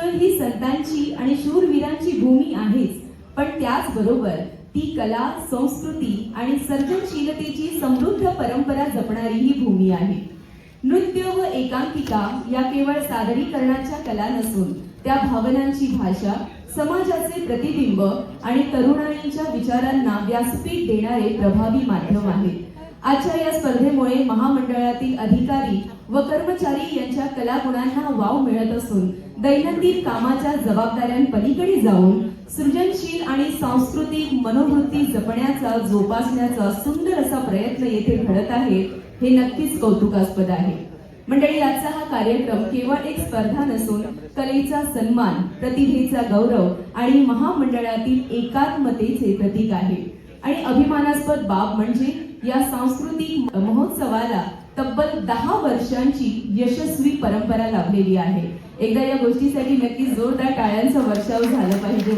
महाराष्ट्र ही संतांची आणि शूरवीरांची भूमी आहेच, पण त्याचबरोबर ती कला, संस्कृती आणि सर्जनशीलतेची समृद्ध परंपरा जपणारी ही भूमी आहे. नृत्य व एकांकिका या केवळ सादरीकरणाच्या कला नसून त्या भावनांची भाषा, समाजाचे प्रतिबिंब आणि तरुणाईच्या विचारांना व्यासपीठ देणारे प्रभावी माध्यम आहेत. आजच्या या स्पर्धेमुळे महामंडळातील अधिकारी व कर्मचारी यांच्या कलागुणांना वाव मिळत असून दैनंदिन कामाच्या जबाबदाऱ्यांपलीकडे जाऊन सृजनशील आणि सांस्कृतिक मनोवृत्ती जपण्याचा, जोपासण्याचा सुंदर असा प्रयत्न येथे घडत आहे, हे नक्कीच कौतुकास्पद आहे. मंडळी, आजचा हा कार्यक्रम केवळ एक स्पर्धा नसून कलेचा सन्मान, प्रतिभेचा गौरव आणि महामंडळातील एकात्मतेचे प्रतीक आहे. आणि अभिमानास्पद बाब म्हणजे या सांस्कृतिक महोत्सवाला तब्बल 10 वर्षांची यशस्वी परंपरा लाभलेली आहे. एकदा या गोष्टीसाठी नक्की जोरदार टाळ्यांचा वर्षाव झाला पाहिजे.